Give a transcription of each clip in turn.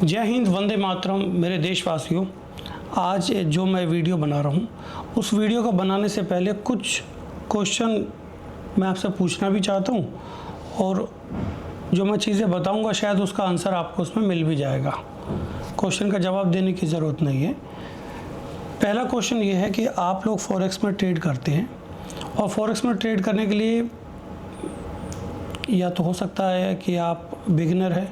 जय हिंद, वंदे मातरम। मेरे देशवासियों, आज जो मैं वीडियो बना रहा हूँ उस वीडियो को बनाने से पहले कुछ क्वेश्चन मैं आपसे पूछना भी चाहता हूँ और जो मैं चीज़ें बताऊँगा शायद उसका आंसर आपको उसमें मिल भी जाएगा। क्वेश्चन का जवाब देने की ज़रूरत नहीं है। पहला क्वेश्चन ये है कि आप लोग फॉरेक्स में ट्रेड करते हैं और फॉरेक्स में ट्रेड करने के लिए या तो हो सकता है कि आप बिगिनर है,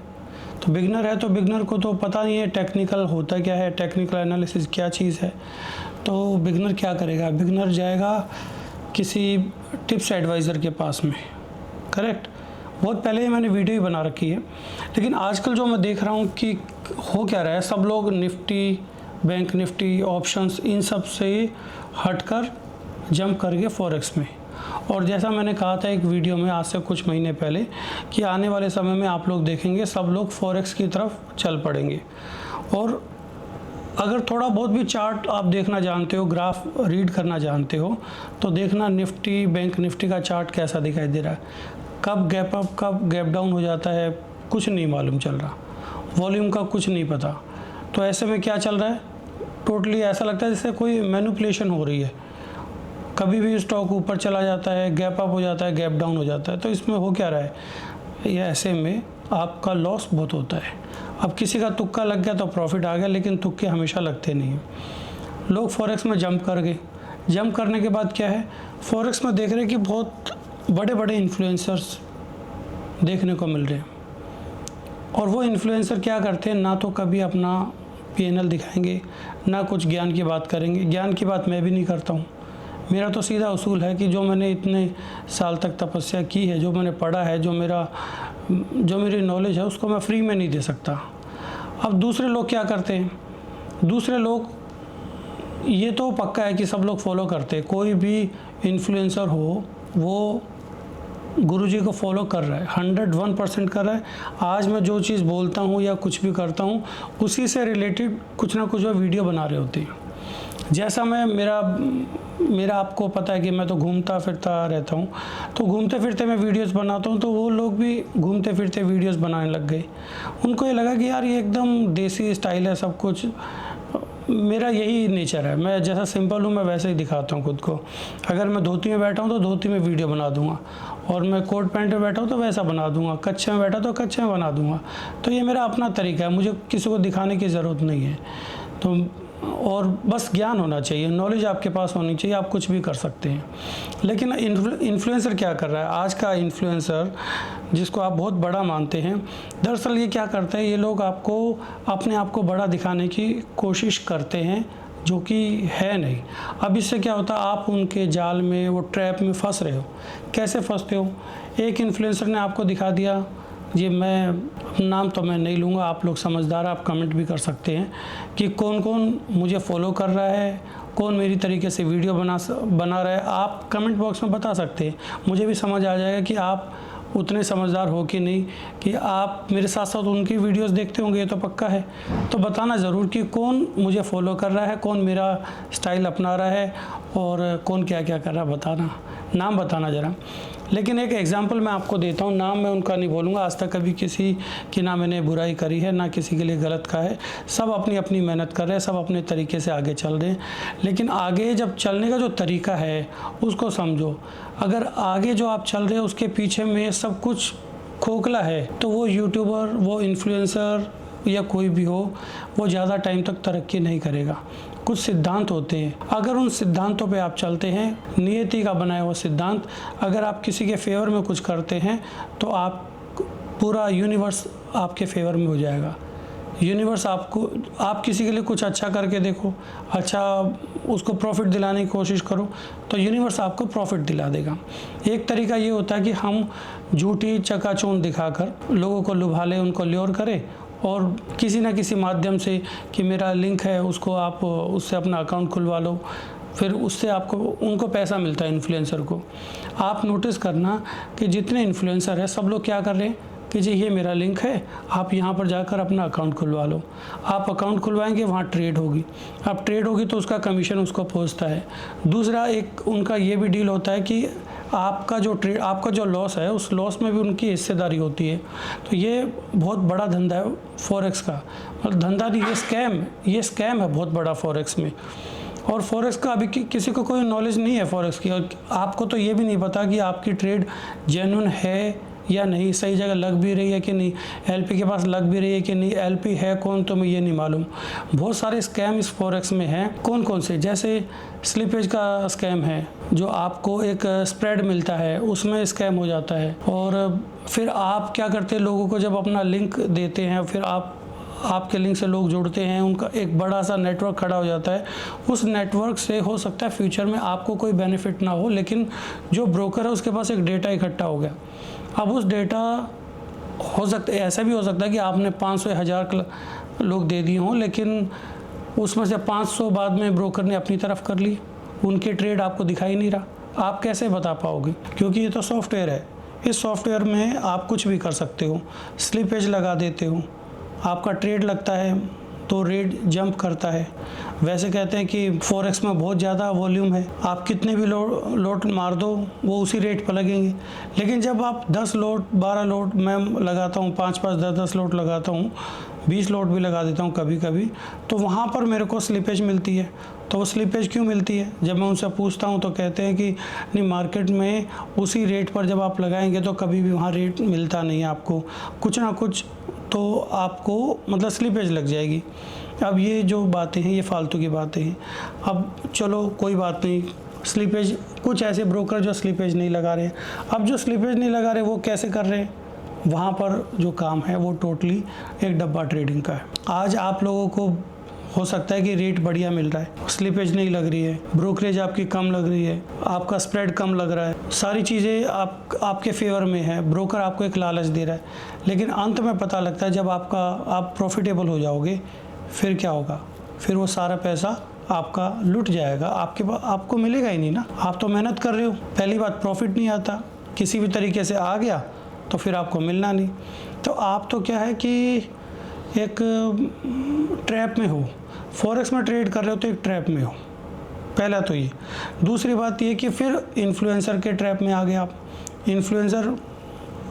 तो बिगिनर को तो पता नहीं है टेक्निकल होता क्या है, टेक्निकल एनालिसिस क्या चीज़ है। तो बिगिनर क्या करेगा? बिगिनर जाएगा किसी टिप्स एडवाइज़र के पास में। करेक्ट। बहुत पहले ही मैंने वीडियो ही बना रखी है, लेकिन आजकल जो मैं देख रहा हूँ कि हो क्या रहा है, सब लोग निफ्टी, बैंक निफ्टी, ऑप्शंस, इन सब से हटकर जंप कर गए फॉरेक्स में। और जैसा मैंने कहा था एक वीडियो में आज से कुछ महीने पहले कि आने वाले समय में आप लोग देखेंगे सब लोग फॉरेक्स की तरफ चल पड़ेंगे। और अगर थोड़ा बहुत भी चार्ट आप देखना जानते हो, ग्राफ रीड करना जानते हो, तो देखना निफ्टी, बैंक निफ्टी का चार्ट कैसा दिखाई दे रहा है। कब गैप अप, कब गैप डाउन हो जाता है, कुछ नहीं मालूम चल रहा। वॉल्यूम का कुछ नहीं पता। तो ऐसे में क्या चल रहा है, टोटली ऐसा लगता है जैसे कोई मैनिपुलेशन हो रही है। कभी भी स्टॉक ऊपर चला जाता है, गैप अप हो जाता है, गैप डाउन हो जाता है। तो इसमें हो क्या रहा है, ये ऐसे में आपका लॉस बहुत होता है। अब किसी का तुक्का लग गया तो प्रॉफिट आ गया, लेकिन तुक्के हमेशा लगते नहीं हैं। लोग फॉरेक्स में जंप कर गए। जंप करने के बाद क्या है, फॉरेक्स में देख रहे हैं कि बहुत बड़े बड़े इन्फ्लुएंसर्स देखने को मिल रहे हैं। और वो इन्फ्लुएंसर क्या करते हैं, ना तो कभी अपना P&L दिखाएंगे, ना कुछ ज्ञान की बात करेंगे। ज्ञान की बात मैं भी नहीं करता हूँ। मेरा तो सीधा उसूल है कि जो मैंने इतने साल तक तपस्या की है, जो मैंने पढ़ा है, जो मेरी नॉलेज है, उसको मैं फ्री में नहीं दे सकता। अब दूसरे लोग क्या करते हैं, दूसरे लोग ये तो पक्का है कि सब लोग फॉलो करते हैं। कोई भी इन्फ्लुएंसर हो वो गुरुजी को फॉलो कर रहा है, 101% कर रहा है। आज मैं जो चीज़ बोलता हूँ या कुछ भी करता हूँ उसी से रिलेटेड कुछ ना कुछ वो वीडियो बना रहे होते हैं। जैसा मैं मेरा आपको पता है कि मैं तो घूमता फिरता रहता हूँ, तो घूमते फिरते मैं वीडियोस बनाता हूँ, तो वो लोग भी घूमते फिरते वीडियोस बनाने लग गए। उनको ये लगा कि यार ये एकदम देसी स्टाइल है सब कुछ। मेरा यही नेचर है, मैं जैसा सिंपल हूँ मैं वैसे ही दिखाता हूँ खुद को। अगर मैं धोती में बैठा हूँ तो धोती में वीडियो बना दूँगा, और मैं कोट पैंट में बैठा हूँ तो वैसा बना दूँगा, कच्छे में बैठा तो कच्छे में बना दूँगा। तो ये मेरा अपना तरीका है, मुझे किसी को दिखाने की ज़रूरत नहीं है। तो और बस ज्ञान होना चाहिए, नॉलेज आपके पास होनी चाहिए, आप कुछ भी कर सकते हैं। लेकिन इन्फ्लुएंसर क्या कर रहा है, आज का इन्फ्लुएंसर जिसको आप बहुत बड़ा मानते हैं, दरअसल ये क्या करते हैं, ये लोग आपको अपने आप को बड़ा दिखाने की कोशिश करते हैं, जो कि है नहीं। अब इससे क्या होता है, आप उनके जाल में, वो ट्रैप में फंस रहे हो। कैसे फंसते हो, एक इन्फ्लुएंसर ने आपको दिखा दिया, ये मैं नाम तो मैं नहीं लूँगा, आप लोग समझदार, आप कमेंट भी कर सकते हैं कि कौन कौन मुझे फॉलो कर रहा है, कौन मेरी तरीके से वीडियो बना रहा है। आप कमेंट बॉक्स में बता सकते हैं, मुझे भी समझ आ जाएगा कि आप उतने समझदार हो कि नहीं, कि आप मेरे साथ साथ उनकी वीडियोस देखते होंगे, ये तो पक्का है। तो बताना ज़रूर कि कौन मुझे फॉलो कर रहा है, कौन मेरा स्टाइल अपना रहा है और कौन क्या क्या कर रहा है, बताना, नाम बताना ज़रा। लेकिन एक एग्जांपल मैं आपको देता हूँ, नाम मैं उनका नहीं बोलूँगा। आज तक कभी किसी की ना मैंने बुराई करी है, ना किसी के लिए गलत कहा है। सब अपनी अपनी मेहनत कर रहे हैं, सब अपने तरीके से आगे चल रहे हैं। लेकिन आगे जब चलने का जो तरीका है उसको समझो। अगर आगे जो आप चल रहे हैं उसके पीछे में सब कुछ खोखला है, तो वो यूट्यूबर, वो इन्फ्लुएंसर या कोई भी हो, वो ज़्यादा टाइम तक तरक्की नहीं करेगा। कुछ सिद्धांत होते हैं, अगर उन सिद्धांतों पे आप चलते हैं, नियति का बनाया हुआ सिद्धांत, अगर आप किसी के फेवर में कुछ करते हैं तो आप पूरा यूनिवर्स आपके फेवर में हो जाएगा। यूनिवर्स आपको, आप किसी के लिए कुछ अच्छा करके देखो, अच्छा उसको प्रॉफिट दिलाने की कोशिश करो, तो यूनिवर्स आपको प्रॉफिट दिला देगा। एक तरीका ये होता है कि हम झूठी चकाचौंध दिखाकर लोगों को लुभा लें, उनको ल्योर करें, और किसी न किसी माध्यम से कि मेरा लिंक है, उसको आप उससे अपना अकाउंट खुलवा लो, फिर उससे आपको उनको पैसा मिलता है इन्फ्लुएंसर को। आप नोटिस करना कि जितने इन्फ्लुएंसर हैं सब लोग क्या कर रहे हैं कि जी ये मेरा लिंक है, आप यहाँ पर जाकर अपना अकाउंट खुलवा लो। आप अकाउंट खुलवाएंगे, वहाँ ट्रेड होगी, अब ट्रेड होगी तो उसका कमीशन उसको पहुँचता है। दूसरा एक उनका ये भी डील होता है कि आपका जो लॉस है उस लॉस में भी उनकी हिस्सेदारी होती है। तो ये बहुत बड़ा धंधा है फॉरेक्स का, मतलब धंधा नहीं, ये स्कैम है बहुत बड़ा फॉरेक्स में। और फॉरेक्स का अभी किसी को कोई नॉलेज नहीं है फॉरेक्स की, और आपको तो ये भी नहीं पता कि आपकी ट्रेड जेन्युइन है या नहीं, सही जगह लग भी रही है कि नहीं, एलपी के पास लग भी रही है कि नहीं, एलपी है कौन तो मैं ये नहीं मालूम। बहुत सारे स्कैम इस फॉरेक्स में हैं। कौन कौन से? जैसे स्लिपेज का स्कैम है, जो आपको एक स्प्रेड मिलता है उसमें स्कैम हो जाता है। और फिर आप क्या करते हैं, लोगों को जब अपना लिंक देते हैं, फिर आपके लिंक से लोग जुड़ते हैं, उनका एक बड़ा सा नेटवर्क खड़ा हो जाता है। उस नेटवर्क से हो सकता है फ्यूचर में आपको कोई बेनिफिट ना हो, लेकिन जो ब्रोकर है उसके पास एक डेटा इकट्ठा हो गया। अब उस डेटा हो सकता है, ऐसा भी हो सकता है कि आपने 500 1000 लोग दे दिए हों, लेकिन उसमें से 500 बाद में ब्रोकर ने अपनी तरफ कर ली, उनके ट्रेड आपको दिखाई नहीं रहा। आप कैसे बता पाओगे? क्योंकि ये तो सॉफ्टवेयर है। इस सॉफ्टवेयर में आप कुछ भी कर सकते हो, स्लिपेज लगा देते हो, आपका ट्रेड लगता है तो रेट जंप करता है। वैसे कहते हैं कि फॉरेक्स में बहुत ज़्यादा वॉल्यूम है, आप कितने भी लोट मार दो वो उसी रेट पर लगेंगे। लेकिन जब आप 10 लोट 12 लोट मैं लगाता हूँ, 5-5 10-10 लोट लगाता हूँ, 20 लोट भी लगा देता हूँ कभी कभी, तो वहाँ पर मेरे को स्लिपेज मिलती है। तो वो स्लिपेज क्यों मिलती है? जब मैं उनसे पूछता हूँ तो कहते हैं कि नहीं, मार्केट में उसी रेट पर जब आप लगाएंगे तो कभी भी वहाँ रेट मिलता नहीं है आपको, कुछ ना कुछ तो आपको मतलब स्लिपेज लग जाएगी। अब ये जो बातें हैं ये फालतू की बातें हैं। अब चलो कोई बात नहीं, स्लिपेज कुछ ऐसे ब्रोकर जो स्लिपेज नहीं लगा रहे। अब जो स्लिपेज नहीं लगा रहे वो कैसे कर रहे हैं? वहाँ पर जो काम है वो टोटली एक डब्बा ट्रेडिंग का है। आज आप लोगों को हो सकता है कि रेट बढ़िया मिल रहा है, स्लिपेज नहीं लग रही है, ब्रोकरेज आपकी कम लग रही है, आपका स्प्रेड कम लग रहा है, सारी चीज़ें आपके फेवर में है, ब्रोकर आपको एक लालच दे रहा है। लेकिन अंत में पता लगता है जब आप प्रॉफिटेबल हो जाओगे, फिर क्या होगा? फिर वो सारा पैसा आपका लुट जाएगा, आपको मिलेगा ही नहीं ना। आप तो मेहनत कर रहे हो, पहली बात प्रॉफिट नहीं आता, किसी भी तरीके से आ गया तो फिर आपको मिलना नहीं। तो आप तो क्या है कि एक ट्रैप में हो, फॉरेक्स में ट्रेड कर रहे हो तो एक ट्रैप में हो, पहला तो ये। दूसरी बात ये कि फिर इन्फ्लुएंसर के ट्रैप में आ गए आप। इन्फ्लुएंसर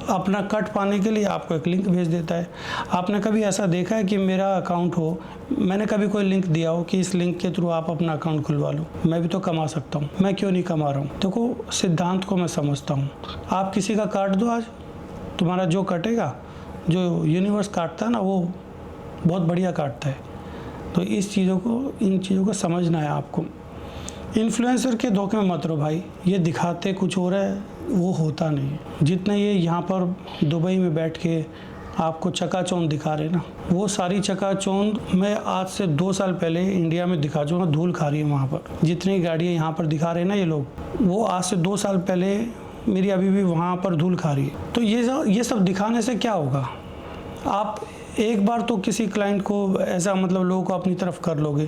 अपना कट पाने के लिए आपको एक लिंक भेज देता है। आपने कभी ऐसा देखा है कि मेरा अकाउंट हो, मैंने कभी कोई लिंक दिया हो कि इस लिंक के थ्रू आप अपना अकाउंट खुलवा लो, मैं भी तो कमा सकता हूँ, मैं क्यों नहीं कमा रहा हूँ? देखो, सिद्धांत को मैं समझता हूँ। आप किसी का काट दो, आज तुम्हारा जो कटेगा, जो यूनिवर्स काटता है ना, वो बहुत बढ़िया काटता है। तो इन चीज़ों को समझना है आपको। इन्फ्लुएंसर के धोखे में मत रहो भाई, ये दिखाते कुछ और है, वो होता नहीं है। जितने ये यहाँ पर दुबई में बैठ के आपको चकाचौंध दिखा रहे ना, वो सारी चकाचौंध मैं आज से 2 साल पहले इंडिया में दिखा चुका, धूल खा रही है वहाँ पर। जितनी गाड़ियाँ यहाँ पर दिखा रहे हैं ना ये लोग, वो आज से 2 साल पहले मेरी अभी भी वहाँ पर धूल खा रही है। तो ये सब दिखाने से क्या होगा? आप एक बार तो किसी क्लाइंट को ऐसा मतलब लोगों को अपनी तरफ कर लोगे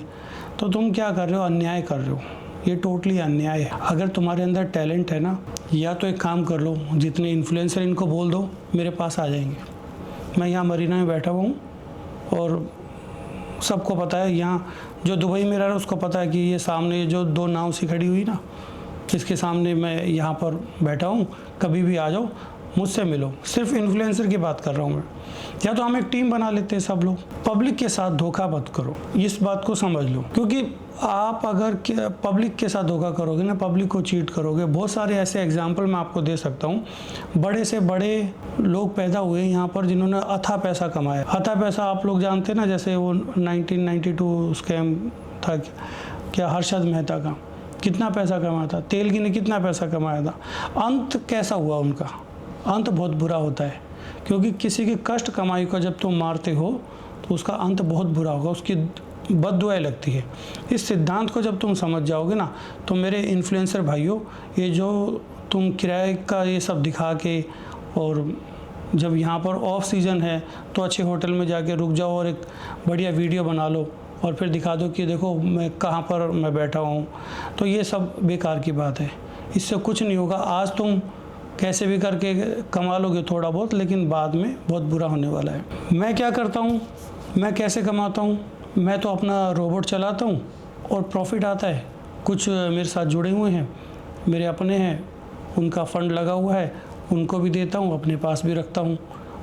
तो तुम क्या कर रहे हो? अन्याय कर रहे हो। ये टोटली अन्याय है। अगर तुम्हारे अंदर टैलेंट है ना, या तो एक काम कर लो, जितने इन्फ्लुएंसर इनको बोल दो मेरे पास आ जाएंगे। मैं यहाँ मरीना में बैठा हुआ हूँ और सबको पता है, यहाँ जो दुबई में रह रहा है उसको पता है कि ये सामने जो 2 नाव सी खड़ी हुई ना, इसके सामने मैं यहाँ पर बैठा हूँ, कभी भी आ जाओ, मुझसे मिलो। सिर्फ इन्फ्लुएंसर की बात कर रहा हूँ मैं। या तो हम एक टीम बना लेते हैं सब लोग। पब्लिक के साथ धोखा मत करो, इस बात को समझ लो। क्योंकि आप अगर पब्लिक के साथ धोखा करोगे ना, पब्लिक को चीट करोगे। बहुत सारे ऐसे एग्जाम्पल मैं आपको दे सकता हूँ। बड़े से बड़े लोग पैदा हुए यहाँ पर जिन्होंने अथाह पैसा कमाया। अथाह पैसा आप लोग जानते हैं ना, जैसे वो 1992 स्कैम था क्या, हर्षद मेहता का, कितना पैसा कमाया था। तेलगी ने कितना पैसा कमाया था। अंत कैसा हुआ उनका? अंत बहुत बुरा होता है, क्योंकि किसी की कष्ट कमाई को जब तुम मारते हो तो उसका अंत बहुत बुरा होगा, उसकी बद्दुआएं लगती है। इस सिद्धांत को जब तुम समझ जाओगे ना, तो मेरे इन्फ्लुएंसर भाइयों, ये जो तुम किराए का ये सब दिखा के, और जब यहाँ पर ऑफ सीज़न है तो अच्छे होटल में जाके रुक जाओ और एक बढ़िया वीडियो बना लो और फिर दिखा दो कि देखो मैं कहाँ पर मैं बैठा हूँ, तो ये सब बेकार की बात है। इससे कुछ नहीं होगा। आज तुम कैसे भी करके कमा लोगे थोड़ा बहुत, लेकिन बाद में बहुत बुरा होने वाला है। मैं क्या करता हूँ, मैं कैसे कमाता हूँ? मैं तो अपना रोबोट चलाता हूँ और प्रॉफिट आता है। कुछ मेरे साथ जुड़े हुए हैं, मेरे अपने हैं, उनका फ़ंड लगा हुआ है, उनको भी देता हूँ, अपने पास भी रखता हूँ,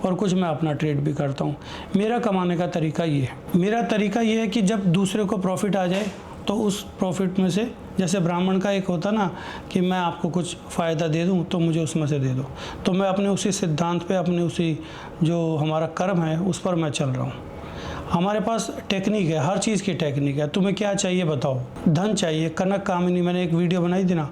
और कुछ मैं अपना ट्रेड भी करता हूँ। मेरा कमाने का तरीका ये है। मेरा तरीका ये है कि जब दूसरे को प्रॉफिट आ जाए तो उस प्रॉफिट में से, जैसे ब्राह्मण का एक होता ना कि मैं आपको कुछ फ़ायदा दे दूं तो मुझे उसमें से दे दो, तो मैं अपने उसी सिद्धांत पे, अपने उसी जो हमारा कर्म है उस पर मैं चल रहा हूँ। हमारे पास टेक्निक है, हर चीज़ की टेक्निक है। तुम्हें क्या चाहिए बताओ? धन चाहिए, कनक कामिनी, मैंने एक वीडियो बनाई थी ना,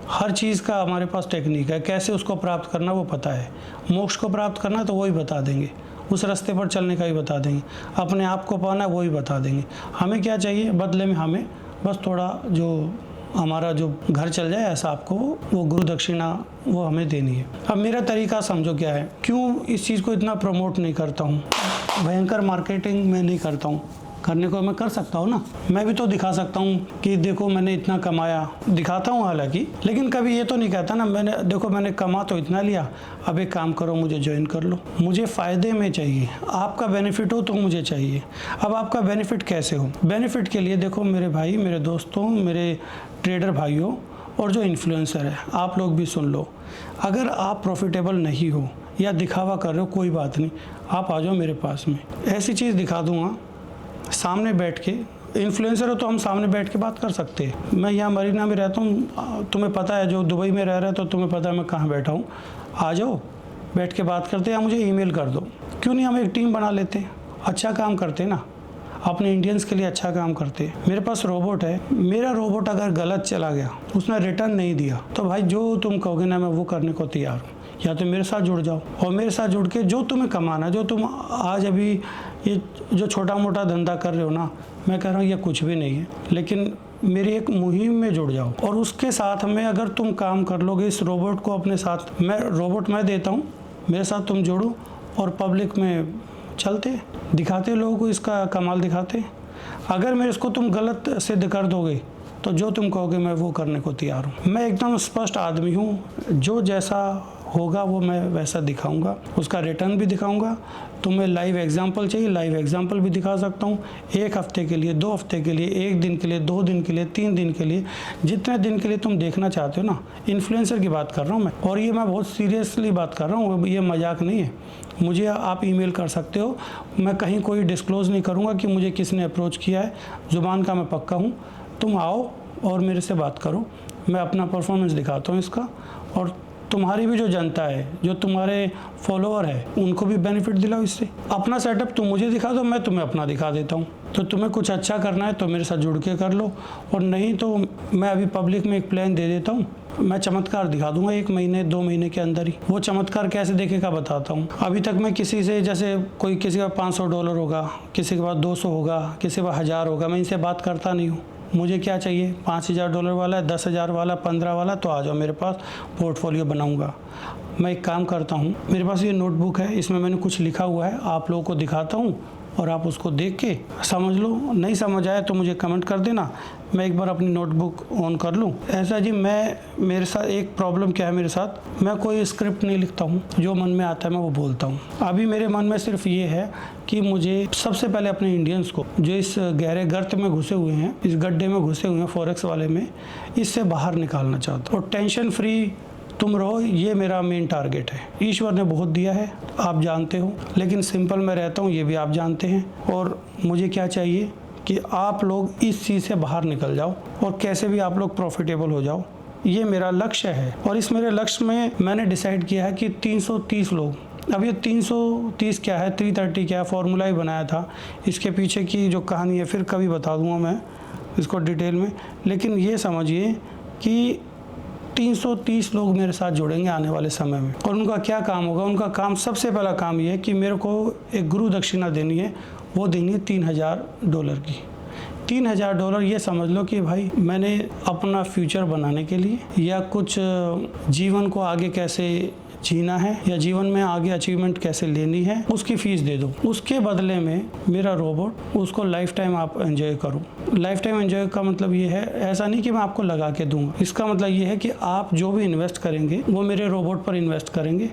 हर चीज़ का हमारे पास टेक्निक है। कैसे उसको प्राप्त करना वो पता है। मोक्ष को प्राप्त करना तो वही बता देंगे, उस रास्ते पर चलने का ही बता देंगे। अपने आप को पाना वो ही बता देंगे। हमें क्या चाहिए बदले में? हमें बस थोड़ा जो हमारा जो घर चल जाए ऐसा आपको वो गुरु दक्षिणा वो हमें देनी है। अब मेरा तरीका समझो क्या है, क्यों इस चीज़ को इतना प्रमोट नहीं करता हूँ, भयंकर मार्केटिंग मैं नहीं करता हूँ। करने को मैं कर सकता हूँ ना, मैं भी तो दिखा सकता हूँ कि देखो मैंने इतना कमाया, दिखाता हूँ हालांकि, लेकिन कभी ये तो नहीं कहता ना मैंने कमा तो इतना लिया, अब एक काम करो मुझे ज्वाइन कर लो। मुझे फ़ायदे में चाहिए, आपका बेनिफिट हो तो मुझे चाहिए। अब आपका बेनिफिट कैसे हो? बेनिफिट के लिए देखो मेरे भाई, मेरे दोस्तों, मेरे ट्रेडर भाइयों और जो इन्फ्लुएंसर है, आप लोग भी सुन लो। अगर आप प्रॉफिटेबल नहीं हो या दिखावा कर रहे हो, कोई बात नहीं, आप आ जाओ मेरे पास में, ऐसी चीज़ दिखा दूँगा सामने बैठ के। इन्फ्लुएंसर हो तो हम सामने बैठ के बात कर सकते हैं। मैं यहाँ मरीना में रहता हूँ, तुम्हें पता है, जो दुबई में रह रहा है तो तुम्हें पता है मैं कहाँ बैठा हूँ। आ जाओ, बैठ के बात करते हैं, या मुझे ईमेल कर दो। क्यों नहीं हम एक टीम बना लेते, अच्छा काम करते ना, अपने इंडियंस के लिए अच्छा काम करते। मेरे पास रोबोट है, मेरा रोबोट अगर गलत चला गया, उसने रिटर्न नहीं दिया, तो भाई जो तुम कहोगे ना मैं वो करने को तैयार हूँ। या तो मेरे साथ जुड़ जाओ, और मेरे साथ जुड़ के जो तुम्हें कमाना, जो तुम आज अभी ये जो छोटा मोटा धंधा कर रहे हो ना, मैं कह रहा हूँ ये कुछ भी नहीं है, लेकिन मेरी एक मुहिम में जुड़ जाओ। और उसके साथ में अगर तुम काम कर लोगे, इस रोबोट को अपने साथ, रोबोट मैं देता हूँ, मेरे साथ तुम जोड़ो और पब्लिक में चलते, दिखाते लोगों को इसका कमाल दिखाते। अगर मैं इसको तुम गलत सिद्ध कर दोगे तो जो तुम कहोगे मैं वो करने को तैयार हूँ। मैं एकदम स्पष्ट आदमी हूँ, जो जैसा होगा वो मैं वैसा दिखाऊंगा, उसका रिटर्न भी दिखाऊंगा। तुम्हें लाइव एग्जांपल चाहिए, लाइव एग्जांपल भी दिखा सकता हूँ। 1 हफ्ते के लिए, 2 हफ्ते के लिए, 1 दिन के लिए, 2 दिन के लिए, 3 दिन के लिए, जितने दिन के लिए तुम देखना चाहते हो ना। इन्फ्लुएंसर की बात कर रहा हूँ मैं, और ये मैं बहुत सीरियसली बात कर रहा हूँ, ये मजाक नहीं है। मुझे आप ईमेल कर सकते हो, मैं कहीं कोई डिस्क्लोज़ नहीं करूँगा कि मुझे किसने अप्रोच किया है, ज़ुबान का मैं पक्का हूँ। तुम आओ और मेरे से बात करो, मैं अपना परफॉर्मेंस दिखाता हूँ इसका, और तुम्हारी भी जो जनता है, जो तुम्हारे फॉलोअर है, उनको भी बेनिफिट दिलाओ इससे। अपना सेटअप तुम मुझे दिखा दो, मैं तुम्हें अपना दिखा देता हूँ। तो तुम्हें कुछ अच्छा करना है तो मेरे साथ जुड़ के कर लो, और नहीं तो मैं अभी पब्लिक में एक प्लान दे देता हूँ। मैं चमत्कार दिखा दूंगा 1 महीने 2 महीने के अंदर ही। वो चमत्कार कैसे देखेगा बताता हूँ। अभी तक मैं किसी से, जैसे कोई किसी का $500 होगा, किसी के पास 200 होगा, किसी के पास 1000 होगा, मैं इनसे बात करता नहीं हूँ। मुझे क्या चाहिए, $5000 वाला, 10,000 वाला, 15 वाला, तो आ जाओ मेरे पास, पोर्टफोलियो बनाऊंगा। मैं एक काम करता हूँ, मेरे पास ये नोटबुक है, इसमें मैंने कुछ लिखा हुआ है, आप लोगों को दिखाता हूँ और आप उसको देख के समझ लो। नहीं समझ आया तो मुझे कमेंट कर देना, मैं एक बार अपनी नोटबुक ऑन कर लूँ। ऐसा जी, मेरे साथ एक प्रॉब्लम क्या है, मेरे साथ मैं कोई स्क्रिप्ट नहीं लिखता हूँ, जो मन में आता है मैं वो बोलता हूँ। अभी मेरे मन में सिर्फ ये है कि मुझे सबसे पहले अपने इंडियंस को, जो इस गहरे गर्त में घुसे हुए हैं, इस गड्ढे में घुसे हुए हैं फॉरेक्स वाले में, इससे बाहर निकालना चाहता हूँ। और टेंशन फ्री तुम रहो, ये मेरा मेन टारगेट है। ईश्वर ने बहुत दिया है, आप जानते हो, लेकिन सिंपल मैं रहता हूँ, ये भी आप जानते हैं। और मुझे क्या चाहिए कि आप लोग इस चीज़ से बाहर निकल जाओ और कैसे भी आप लोग प्रॉफिटेबल हो जाओ, ये मेरा लक्ष्य है। और इस मेरे लक्ष्य में मैंने डिसाइड किया है कि 330 लोग, अब ये 330 क्या है, 330 क्या है, फॉर्मूला ही बनाया था। इसके पीछे की जो कहानी है फिर कभी बता दूंगा मैं इसको डिटेल में, लेकिन ये समझिए कि 330 लोग मेरे साथ जुड़ेंगे आने वाले समय में। और उनका क्या काम होगा? उनका काम, सबसे पहला काम ये है कि मेरे को एक गुरु दक्षिणा देनी है, वो देनी है $3000 की। $3000 ये समझ लो कि भाई मैंने अपना फ्यूचर बनाने के लिए, या कुछ जीवन को आगे कैसे जीना है, या जीवन में आगे अचीवमेंट कैसे लेनी है, उसकी फीस दे दो। उसके बदले में मेरा रोबोट, उसको लाइफ टाइम आप एंजॉय करो। लाइफ टाइम एंजॉय का मतलब ये है, ऐसा नहीं कि मैं आपको लगा के दूंगा, इसका मतलब ये है कि आप जो भी इन्वेस्ट करेंगे वो मेरे रोबोट पर इन्वेस्ट करेंगे,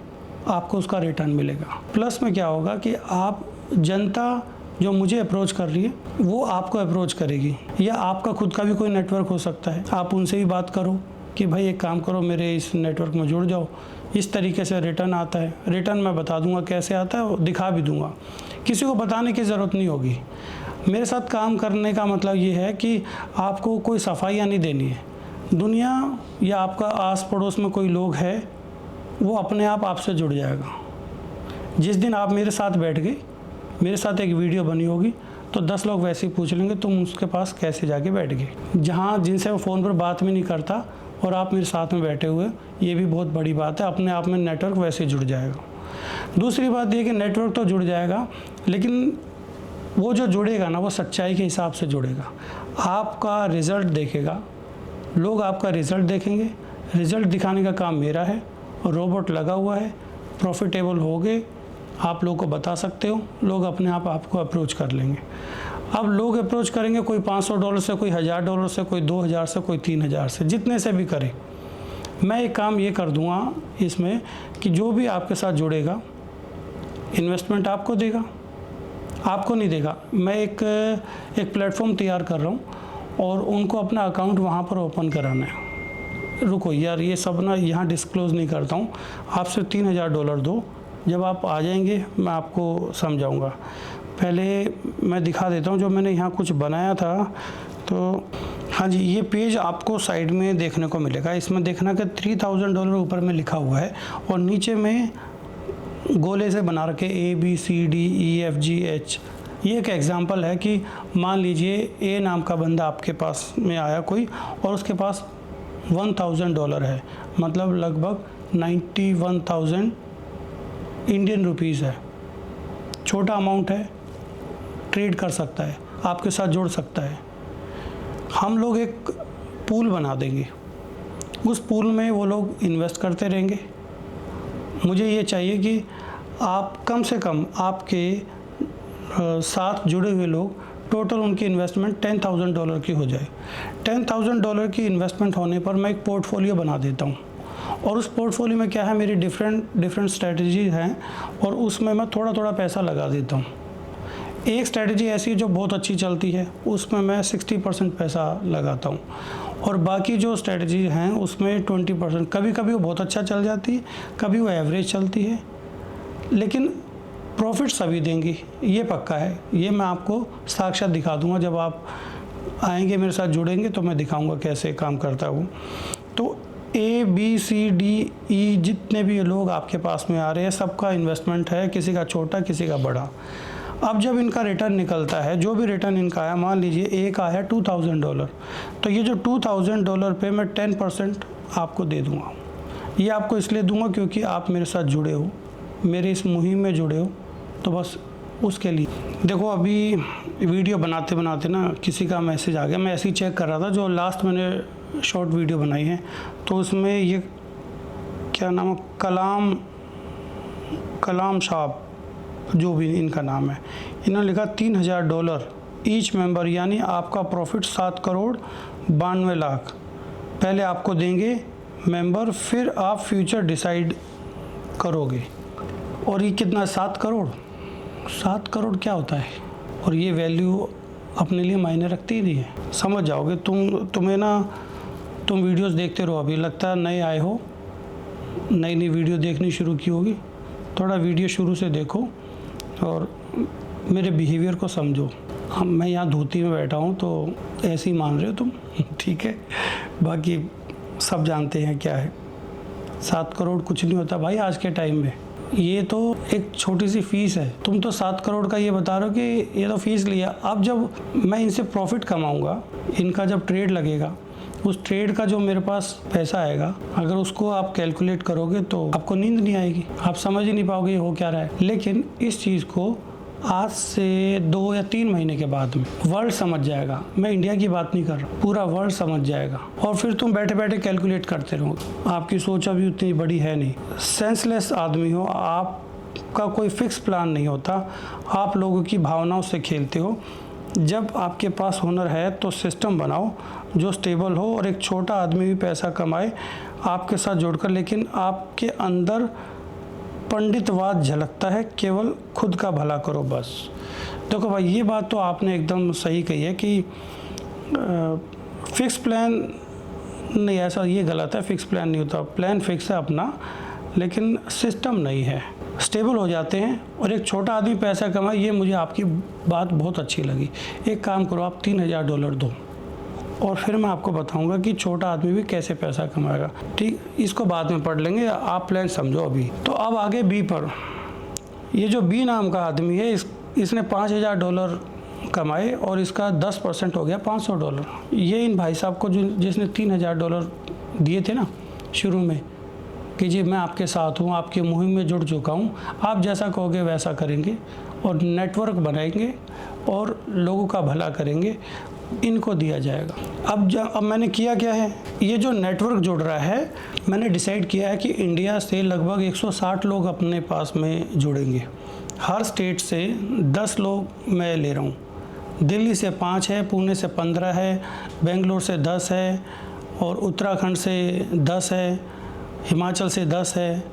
आपको उसका रिटर्न मिलेगा। प्लस में क्या होगा कि आप, जनता जो मुझे अप्रोच कर रही है वो आपको अप्रोच करेगी, या आपका खुद का भी कोई नेटवर्क हो सकता है, आप उनसे भी बात करो, कि भाई एक काम करो, मेरे इस नेटवर्क में जुड़ जाओ। इस तरीके से रिटर्न आता है। रिटर्न मैं बता दूंगा कैसे आता है, दिखा भी दूंगा, किसी को बताने की ज़रूरत नहीं होगी। मेरे साथ काम करने का मतलब ये है कि आपको कोई सफाइयाँ नहीं देनी है। दुनिया या आपका आस पड़ोस में कोई लोग है, वो अपने आप आपसे जुड़ जाएगा। जिस दिन आप मेरे साथ बैठ गए, मेरे साथ एक वीडियो बनी होगी, तो 10 लोग वैसे ही पूछ लेंगे तुम उसके पास कैसे जाके बैठ गए, जहाँ जिनसे वो फ़ोन पर बात भी नहीं करता और आप मेरे साथ में बैठे हुए। ये भी बहुत बड़ी बात है। अपने आप में नेटवर्क वैसे ही जुड़ जाएगा। दूसरी बात ये कि नेटवर्क तो जुड़ जाएगा, लेकिन वो जो जुड़ेगा ना, वो सच्चाई के हिसाब से जुड़ेगा। आपका रिज़ल्ट देखेगा, लोग आपका रिज़ल्ट देखेंगे। रिज़ल्ट दिखाने का काम मेरा है, और रोबोट लगा हुआ है। प्रॉफिटेबल हो गए, आप लोगों को बता सकते हो, लोग अपने आप आपको अप्रोच कर लेंगे। अब लोग अप्रोच करेंगे, कोई $500 से, कोई $1000 से, कोई 2000 से, कोई 3000 से, जितने से भी करे। मैं एक काम ये कर दूंगा इसमें कि जो भी आपके साथ जुड़ेगा, इन्वेस्टमेंट आपको देगा, आपको नहीं देगा। मैं एक प्लेटफॉर्म तैयार कर रहा हूँ और उनको अपना अकाउंट वहाँ पर ओपन कराना है। रुको यार, ये सब ना यहाँ डिस्क्लोज़ नहीं करता हूँ। आप सिर्फ $3000 दो, जब आप आ जाएंगे मैं आपको समझाऊँगा। पहले मैं दिखा देता हूँ जो मैंने यहाँ कुछ बनाया था। तो हाँ जी, ये पेज आपको साइड में देखने को मिलेगा। इसमें देखना कि $3000 ऊपर में लिखा हुआ है और नीचे में गोले से बना रखे ABCDEFGH। ये एक एग्जांपल है कि मान लीजिए ए नाम का बंदा आपके पास में आया कोई, और उसके पास $1000 है, मतलब लगभग 91,000 इंडियन रुपीज़ है। छोटा अमाउंट है, ट्रेड कर सकता है, आपके साथ जुड़ सकता है। हम लोग एक पूल बना देंगे, उस पूल में वो लोग इन्वेस्ट करते रहेंगे। मुझे ये चाहिए कि आप कम से कम आपके साथ जुड़े हुए लोग, टोटल उनकी इन्वेस्टमेंट $10,000 की हो जाए। $10,000 की इन्वेस्टमेंट होने पर मैं एक पोर्टफोलियो बना देता हूँ, और उस पोर्टफोलियो में क्या है, मेरी डिफरेंट स्ट्रेटजीज हैं, और उसमें मैं थोड़ा थोड़ा पैसा लगा देता हूँ। एक स्ट्रेटजी ऐसी है जो बहुत अच्छी चलती है, उसमें मैं 60% पैसा लगाता हूँ, और बाकी जो स्ट्रेटजी हैं उसमें 20%। कभी कभी वो बहुत अच्छा चल जाती है, कभी वो एवरेज चलती है, लेकिन प्रॉफिट सभी देंगी, ये पक्का है। ये मैं आपको साक्षात दिखा दूंगा, जब आप आएंगे मेरे साथ जुड़ेंगे तो मैं दिखाऊंगा कैसे काम करता है वो। तो ABCDE जितने भी लोग आपके पास में आ रहे हैं, सबका इन्वेस्टमेंट है, किसी का छोटा किसी का बड़ा। अब जब इनका रिटर्न निकलता है, जो भी रिटर्न इनका आया, मान लीजिए एक आया $2000, तो ये जो $2000 पे मैं 10% आपको दे दूंगा। ये आपको इसलिए दूंगा क्योंकि आप मेरे साथ जुड़े हो, मेरे इस मुहिम में जुड़े हो, तो बस उसके लिए। देखो अभी वीडियो बनाते बनाते ना किसी का मैसेज आ गया, मैं ऐसे ही चेक कर रहा था, जो लास्ट मैंने शॉर्ट वीडियो बनाई है, तो उसमें ये क्या नाम है, कलाम साहब, जो भी इनका नाम है, इन्होंने लिखा $3000 ईच मेंबर, यानी आपका प्रॉफिट 7,92,00,000 पहले आपको देंगे मेंबर, फिर आप फ्यूचर डिसाइड करोगे। और ये कितना, 7 करोड़? 7 करोड़ क्या होता है? और ये वैल्यू अपने लिए मायने रखती ही नहीं है, समझ जाओगे। तुम वीडियोस देखते रहो, अभी लगता है नए आए हो, नई वीडियो देखनी शुरू की होगी। थोड़ा वीडियो शुरू से देखो और मेरे बिहेवियर को समझो। मैं यहाँ धोती में बैठा हूँ तो ऐसे ही मान रहे हो तुम, ठीक है। बाकी सब जानते हैं क्या है। 7 करोड़ कुछ नहीं होता भाई आज के टाइम में। ये तो एक छोटी सी फीस है। तुम तो 7 करोड़ का ये बता रहे हो कि ये तो फीस लिया। अब जब मैं इनसे प्रॉफिट कमाऊंगा, इनका जब ट्रेड लगेगा, उस ट्रेड का जो मेरे पास पैसा आएगा, अगर उसको आप कैलकुलेट करोगे तो आपको नींद नहीं आएगी, आप समझ ही नहीं पाओगे ये हो क्या रहा है। लेकिन इस चीज़ को आज से 2 या 3 महीने के बाद में वर्ल्ड समझ जाएगा। मैं इंडिया की बात नहीं कर रहा, पूरा वर्ल्ड समझ जाएगा। और फिर तुम बैठे बैठे कैलकुलेट करते रहो। आपकी सोच अभी उतनी बड़ी है नहीं, सेंसलेस आदमी हो, आपका कोई फिक्स प्लान नहीं होता, आप लोगों की भावनाओं से खेलते हो। जब आपके पास हुनर है तो सिस्टम बनाओ जो स्टेबल हो और एक छोटा आदमी भी पैसा कमाए आपके साथ जुड़कर। लेकिन आपके अंदर पंडितवाद झलकता है, केवल खुद का भला करो बस। देखो भाई, ये बात तो आपने एकदम सही कही है कि फिक्स प्लान नहीं, ऐसा ये गलत है, फिक्स प्लान नहीं होता। प्लान फिक्स है अपना, लेकिन सिस्टम नहीं है। स्टेबल हो जाते हैं और एक छोटा आदमी पैसा कमाए, ये मुझे आपकी बात बहुत अच्छी लगी। एक काम करो, आप $3000 दो और फिर मैं आपको बताऊंगा कि छोटा आदमी भी कैसे पैसा कमाएगा। ठीक, इसको बाद में पढ़ लेंगे, आप प्लान समझो अभी। तो अब आगे बी पर। ये जो बी नाम का आदमी है, इसने $5000 कमाए और इसका 10% हो गया $500। ये इन भाई साहब को जिसने $3000 दिए थे ना शुरू में कि जी मैं आपके साथ हूँ, आपकी मुहिम में जुड़ चुका हूँ, आप जैसा कहोगे वैसा करेंगे और नेटवर्क बनाएंगे और लोगों का भला करेंगे, इनको दिया जाएगा। अब मैंने किया क्या है, ये जो नेटवर्क जुड़ रहा है, मैंने डिसाइड किया है कि इंडिया से लगभग 160 लोग अपने पास में जुड़ेंगे। हर स्टेट से 10 लोग मैं ले रहा हूँ। दिल्ली से 5 है, पुणे से 15 है, बेंगलोर से 10 है और उत्तराखंड से 10 है, हिमाचल से 10 है।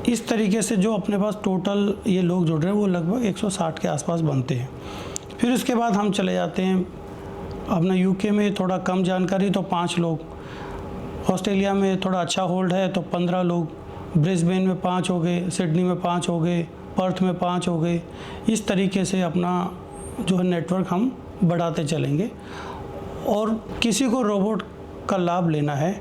इस तरीके से जो अपने पास टोटल ये लोग जुड़ रहे हैं वो लगभग 160 के आसपास बनते हैं। फिर उसके बाद हम चले जाते हैं अपना यूके में, थोड़ा कम जानकारी तो 5 लोग, ऑस्ट्रेलिया में थोड़ा अच्छा होल्ड है तो 15 लोग, ब्रिस्बेन में 5 हो गए, सिडनी में 5 हो गए, पर्थ में 5 हो गए। इस तरीके से अपना जो है नेटवर्क हम बढ़ाते चलेंगे। और किसी को रोबोट का लाभ लेना है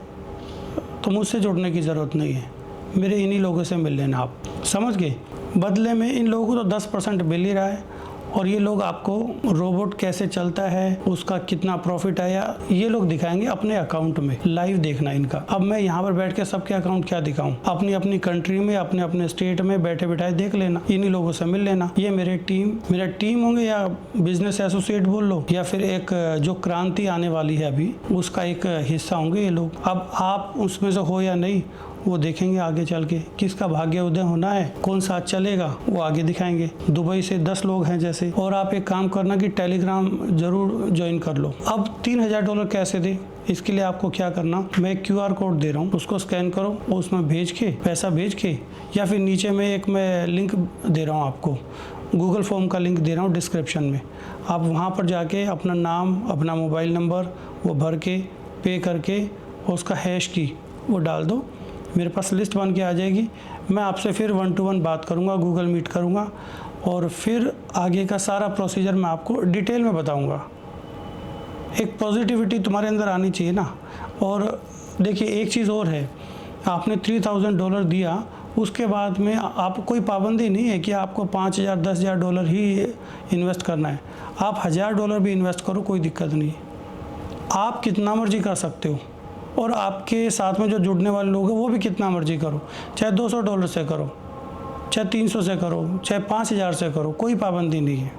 तो मुझसे जुड़ने की ज़रूरत नहीं है, मेरे इन्हीं लोगों से मिल लेना आप, समझ गए। बदले में इन लोगों को तो 10% मिल ही रहा है और ये लोग आपको रोबोट कैसे चलता है, उसका कितना प्रॉफिट आया, ये लोग दिखाएंगे अपने अकाउंट में, लाइव देखना इनका। अब मैं यहाँ पर बैठ के सबके अकाउंट क्या दिखाऊं, अपनी अपनी कंट्री में, अपने अपने स्टेट में बैठे बैठाए देख लेना, इन्हीं लोगों से मिल लेना। ये मेरा टीम होंगे या बिजनेस एसोसिएट बोल लो, या फिर एक जो क्रांति आने वाली है अभी उसका एक हिस्सा होंगे ये लोग। अब आप उसमें से हो या नहीं वो देखेंगे आगे चल के, किसका भाग्य उदय होना है, कौन साथ चलेगा वो आगे दिखाएंगे। दुबई से 10 लोग हैं जैसे। और आप एक काम करना कि टेलीग्राम जरूर ज्वाइन कर लो। अब $3000 कैसे दे, इसके लिए आपको क्या करना, मैं QR कोड दे रहा हूँ, उसको स्कैन करो, उसमें भेज के पैसा भेज के, या फिर नीचे में एक मैं लिंक दे रहा हूँ आपको, गूगल फॉर्म का लिंक दे रहा हूँ डिस्क्रिप्शन में। आप वहाँ पर जाके अपना नाम, अपना मोबाइल नंबर वो भर के पे करके उसका हैश की वो डाल दो, मेरे पास लिस्ट बन के आ जाएगी। मैं आपसे फिर 1 to 1 बात करूंगा, गूगल मीट करूंगा और फिर आगे का सारा प्रोसीजर मैं आपको डिटेल में बताऊंगा। एक पॉजिटिविटी तुम्हारे अंदर आनी चाहिए ना। और देखिए एक चीज़ और है, आपने $3000 दिया, उसके बाद में आप कोई पाबंदी नहीं है कि आपको $5000 $10,000 ही इन्वेस्ट करना है। आप $1000 भी इन्वेस्ट करो, कोई दिक्कत नहीं, आप कितना मर्जी कर सकते हो। और आपके साथ में जो जुड़ने वाले लोग हैं वो भी कितना मर्जी करो, चाहे $200 से करो, चाहे 300 से करो, चाहे 5000 से करो, कोई पाबंदी नहीं है।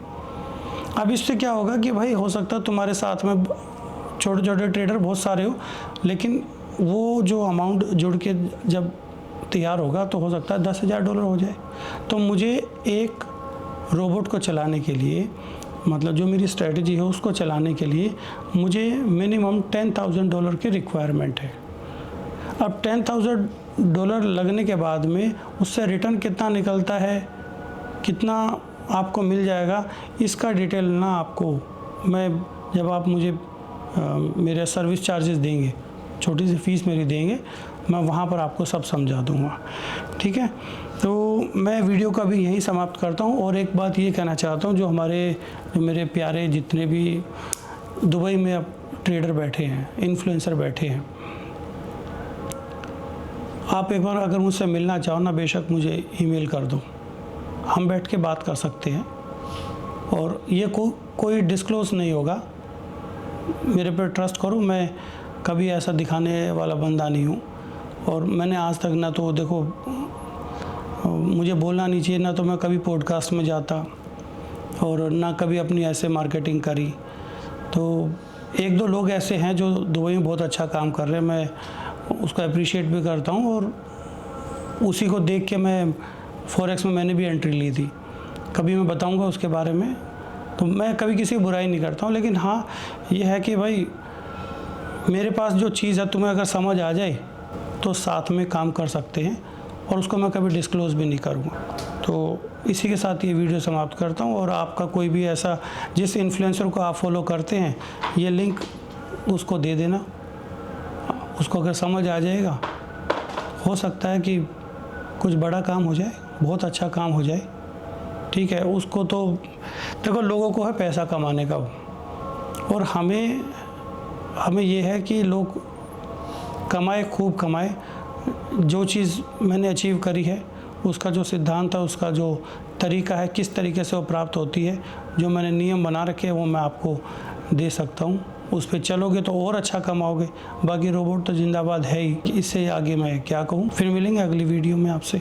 अब इससे क्या होगा कि भाई हो सकता है तुम्हारे साथ में छोटे छोटे ट्रेडर बहुत सारे हो, लेकिन वो जो अमाउंट जुड़ के जब तैयार होगा तो हो सकता है $10,000 हो जाए। तो मुझे एक रोबोट को चलाने के लिए, मतलब जो मेरी स्ट्रेटजी है उसको चलाने के लिए मुझे मिनिमम $10,000 की रिक्वायरमेंट है। अब $10,000 लगने के बाद में उससे रिटर्न कितना निकलता है, कितना आपको मिल जाएगा, इसका डिटेल ना आपको मैं, जब आप मुझे मेरे सर्विस चार्जेस देंगे, छोटी सी फीस मेरी देंगे, मैं वहाँ पर आपको सब समझा दूँगा, ठीक है। तो मैं वीडियो का भी यहीं समाप्त करता हूँ। और एक बात ये कहना चाहता हूँ, जो मेरे प्यारे जितने भी दुबई में अब ट्रेडर बैठे हैं, इन्फ्लुएंसर बैठे हैं, आप एक बार अगर मुझसे मिलना चाहो ना, बेशक मुझे ईमेल कर दो, हम बैठ के बात कर सकते हैं। और ये कोई डिस्क्लोज नहीं होगा, मेरे पे ट्रस्ट करो, मैं कभी ऐसा दिखाने वाला बंदा नहीं हूँ। और मैंने आज तक ना तो देखो, मुझे बोलना नहीं चाहिए, ना तो मैं कभी पॉडकास्ट में जाता और ना कभी अपनी ऐसे मार्केटिंग करी। तो 1-2 लोग ऐसे हैं जो दुबई में बहुत अच्छा काम कर रहे हैं, मैं उसको अप्रिशिएट भी करता हूँ। और उसी को देख के मैं फॉरेक्स में मैंने भी एंट्री ली थी, कभी मैं बताऊँगा उसके बारे में। तो मैं कभी किसी की बुराई नहीं करता हूँ, लेकिन हाँ ये है कि भाई मेरे पास जो चीज़ है तुम्हें अगर समझ आ जाए तो साथ में काम कर सकते हैं, और उसको मैं कभी डिस्क्लोज़ भी नहीं करूँगा। तो इसी के साथ ये वीडियो समाप्त करता हूँ। और आपका कोई भी ऐसा, जिस इन्फ्लुएंसर को आप फॉलो करते हैं, ये लिंक उसको दे देना, उसको अगर समझ आ जाएगा, हो सकता है कि कुछ बड़ा काम हो जाए, बहुत अच्छा काम हो जाए। ठीक है, उसको तो देखो, लोगों को है पैसा कमाने का, और हमें ये है कि लोग कमाए, खूब कमाए। जो चीज़ मैंने अचीव करी है, उसका जो सिद्धांत है, उसका जो तरीका है, किस तरीके से वो प्राप्त होती है, जो मैंने नियम बना रखे हैं, वो मैं आपको दे सकता हूँ। उस पर चलोगे तो और अच्छा कमाओगे। बाकी रोबोट तो जिंदाबाद है ही, इससे आगे मैं क्या कहूँ। फिर मिलेंगे अगली वीडियो में आपसे।